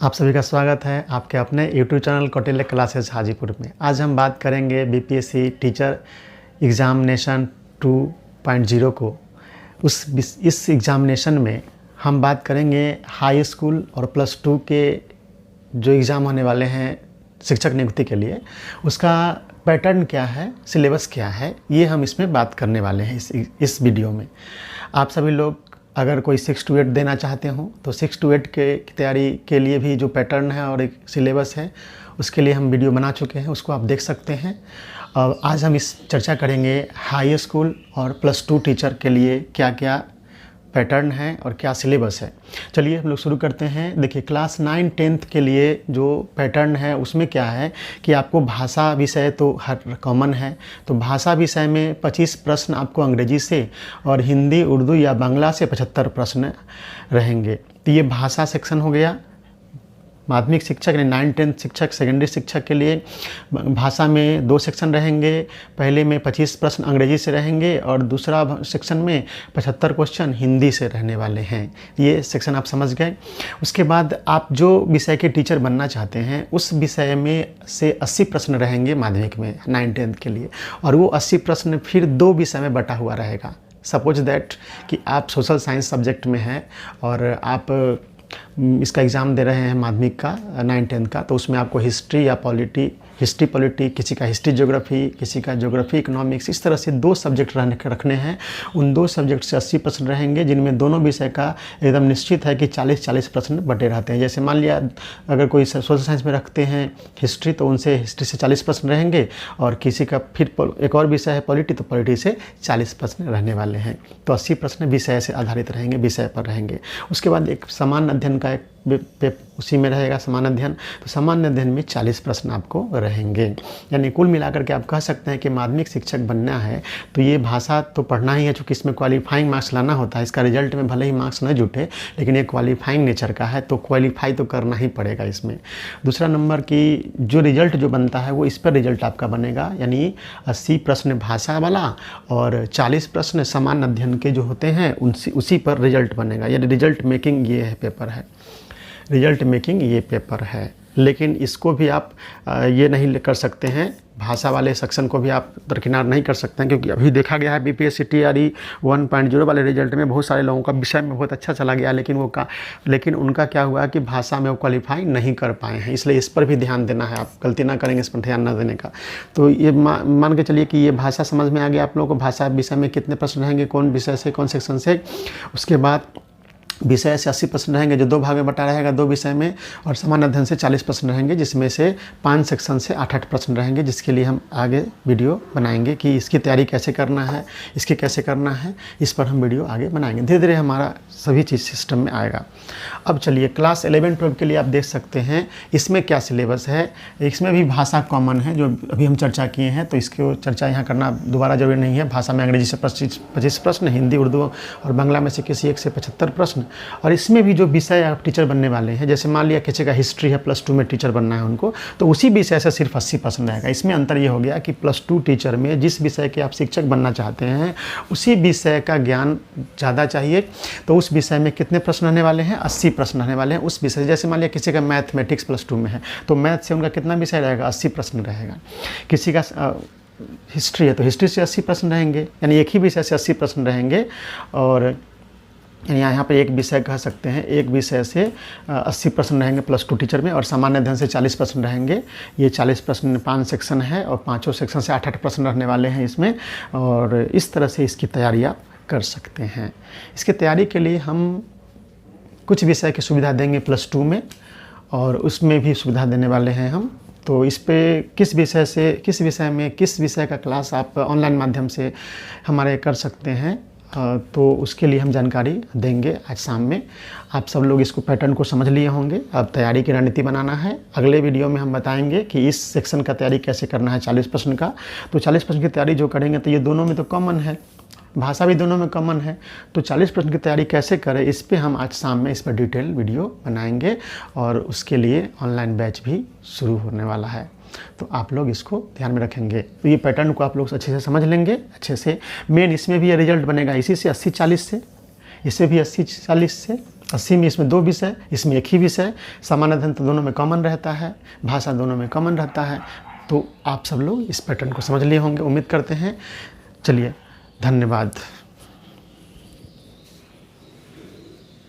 आप सभी का स्वागत है आपके अपने YouTube channel Kautilya classes Hajipur में। आज हम बात करेंगे बीपीएससी टीचर एग्ज़ामिनेशन 2.0 को। इस एग्ज़ामिनेशन में हम बात करेंगे हाई स्कूल और +2 के जो एग्ज़ाम होने वाले हैं शिक्षक नियुक्ति के लिए, उसका पैटर्न क्या है, सिलेबस क्या है, ये हम इसमें बात करने वाले हैं इस वीडियो में। आप सभी लोग अगर कोई 6 to 8 देना चाहते हो तो 6 to 8 के तैयारी के लिए भी जो पैटर्न है और एक सिलेबस है उसके लिए हम वीडियो बना चुके हैं, उसको आप देख सकते हैं। और आज हम इस चर्चा करेंगे हाई स्कूल और +2 टीचर के लिए क्या क्या पैटर्न है और क्या सिलेबस है। चलिए हम लोग शुरू करते हैं। देखिए, क्लास 9 10th के लिए जो पैटर्न है उसमें क्या है कि आपको भाषा विषय तो हर कॉमन है, तो भाषा विषय में 25 प्रश्न आपको अंग्रेजी से और हिंदी, उर्दू या बांग्ला से 75 प्रश्न रहेंगे। तो ये भाषा सेक्शन हो गया। माध्यमिक शिक्षक यानी 9 10th शिक्षक, सेकेंडरी शिक्षक के लिए भाषा में 2 सेक्शन रहेंगे। पहले में 25 प्रश्न अंग्रेजी से रहेंगे और दूसरा सेक्शन में 75 क्वेश्चन हिंदी से रहने वाले हैं। ये सेक्शन आप समझ गए। उसके बाद आप जो विषय के टीचर बनना चाहते हैं उस विषय में से 80 प्रश्न रहेंगे माध्यमिक में 9 10th के लिए, और वो 80 प्रश्न फिर 2 विषय में बटा हुआ रहेगा। सपोज दैट कि आप सोशल साइंस सब्जेक्ट में हैं और आप इसका एग्ज़ाम दे रहे हैं माध्यमिक का 9 10th का, तो उसमें आपको हिस्ट्री या पॉलिटी, किसी का हिस्ट्री ज्योग्राफी, किसी का ज्योग्राफी इकोनॉमिक्स, इस तरह से 2 सब्जेक्ट रखने हैं। उन 2 सब्जेक्ट से 80 प्रश्न रहेंगे, जिनमें दोनों विषय का एकदम निश्चित है कि 40-40 प्रश्न बटे रहते हैं। जैसे मान लिया अगर कोई सोशल साइंस में रखते हैं हिस्ट्री, तो उनसे हिस्ट्री से 40 प्रश्न रहेंगे, और किसी का फिर एक और विषय है पॉलिटी, तो पॉलिटी से 40 प्रश्न रहने वाले हैं। तो 80 प्रश्न विषय से आधारित रहेंगे, विषय पर रहेंगे। उसके बाद एक सामान्य अध्ययन का उसी में रहेगा सामान्य अध्ययन, तो सामान्य अध्ययन में 40 प्रश्न आपको रहेंगे। यानी कुल मिलाकर के आप कह सकते हैं कि माध्यमिक शिक्षक बनना है तो ये भाषा तो पढ़ना ही है, चूँकि इसमें क्वालिफाइंग मार्क्स लाना होता है। इसका रिजल्ट में भले ही मार्क्स न जुटे, लेकिन ये क्वालिफाइंग नेचर का है, तो क्वालिफाई तो करना ही पड़ेगा इसमें। दूसरा नंबर की जो रिजल्ट जो बनता है वो इस पर रिजल्ट आपका बनेगा, यानी 80 प्रश्न भाषा वाला और 40 प्रश्न सामान्य अध्ययन के जो होते हैं उसी पर रिजल्ट बनेगा। यानी रिजल्ट मेकिंग ये है पेपर है, रिजल्ट मेकिंग ये पेपर है। लेकिन इसको भी आप ये नहीं कर सकते हैं, भाषा वाले सेक्शन को भी आप दरकिनार नहीं कर सकते हैं, क्योंकि अभी देखा गया है बीपीएससी टीआरई 1.0 वाले रिजल्ट में बहुत सारे लोगों का विषय में बहुत अच्छा चला गया, लेकिन उनका क्या हुआ कि भाषा में वो क्वालिफाई नहीं कर पाए हैं। इसलिए इस पर भी ध्यान देना है, आप गलती ना करेंगे इस पर ध्यान न देने का। तो ये मान के चलिए कि ये भाषा समझ में आ गया आप लोगों को, भाषा विषय में कितने प्रश्न रहेंगे, कौन विषय से, कौन सेक्शन से। उसके बाद विषय से 80 प्रश्न रहेंगे, जो 2 भाग में बटा रहेगा 2 विषय में, और सामान्य अध्ययन से 40 प्रश्न रहेंगे, जिसमें से 5 सेक्शन से 8-8 प्रश्न रहेंगे, जिसके लिए हम आगे वीडियो बनाएंगे कि इसकी तैयारी कैसे करना है, इसके कैसे करना है, इस पर हम वीडियो आगे बनाएंगे। धीरे धीरे हमारा सभी चीज़ सिस्टम में आएगा। अब चलिए क्लास 11-12 के लिए आप देख सकते हैं इसमें क्या सिलेबस है। इसमें भी भाषा कॉमन है, जो अभी हम चर्चा किए हैं, तो इसकी चर्चा यहाँ करना दोबारा जरूरी नहीं है। भाषा में अंग्रेजी से 25 प्रश्न, हिंदी, उर्दू और बांग्ला में से किसी एक से 75 प्रश्न। और इसमें भी जो विषय आप टीचर बनने वाले हैं, जैसे मान लिया किसी का हिस्ट्री है, +2 में टीचर बनना है उनको, तो उसी विषय से सिर्फ 80 प्रश्न रहेगा। इसमें अंतर ये हो गया कि +2 टीचर में जिस विषय के आप शिक्षक बनना चाहते हैं उसी विषय का ज्ञान ज़्यादा चाहिए, तो उस विषय में कितने प्रश्न रहने वाले हैं, 80 प्रश्न रहने वाले हैं उस विषय। जैसे मान लिया किसी का मैथमेटिक्स +2 में है, तो मैथ से उनका कितना विषय रहेगा, 80 प्रश्न रहेगा। किसी का हिस्ट्री है तो हिस्ट्री से 80 प्रश्न रहेंगे, यानी एक ही विषय से 80 प्रश्न रहेंगे। और यहाँ पे एक विषय कह सकते हैं, एक विषय से 80 प्रश्न रहेंगे +2 टीचर में, और सामान्य अध्ययन से 40 प्रश्न रहेंगे। ये 40 प्रश्न 5 सेक्शन है, और 5 सेक्शन से 8-8 प्रश्न रहने वाले हैं इसमें। और इस तरह से इसकी तैयारी आप कर सकते हैं। इसकी तैयारी के लिए हम कुछ विषय की सुविधा देंगे +2 में, और उसमें भी सुविधा देने वाले हैं हम। तो इस पे किस विषय का क्लास आप ऑनलाइन माध्यम से हमारे कर सकते हैं, तो उसके लिए हम जानकारी देंगे आज शाम में। आप सब लोग इसको पैटर्न को समझ लिए होंगे। अब तैयारी की रणनीति बनाना है। अगले वीडियो में हम बताएंगे कि इस सेक्शन का तैयारी कैसे करना है 40 प्रश्न का। तो 40 प्रश्न की तैयारी जो करेंगे, तो ये दोनों में तो कॉमन है, भाषा भी दोनों में कॉमन है, तो 40 प्रश्न की तैयारी कैसे करें, इस पे हम आज शाम में इस पर डिटेल वीडियो बनाएंगे, और उसके लिए ऑनलाइन बैच भी शुरू होने वाला है। तो आप लोग इसको ध्यान में रखेंगे, तो ये पैटर्न को आप लोग अच्छे से समझ लेंगे अच्छे से। मेन इसमें भी ये रिजल्ट बनेगा इसी से 80-40 से, इससे भी 80-40 से, 80 में इसमें 2 विषय, इसमें 1 ही विषय। सामान्य अध्ययन तो दोनों में कॉमन रहता है, भाषा दोनों में कॉमन रहता है। तो आप सब लोग इस पैटर्न को समझ लिए होंगे, उम्मीद करते हैं। चलिए, धन्यवाद।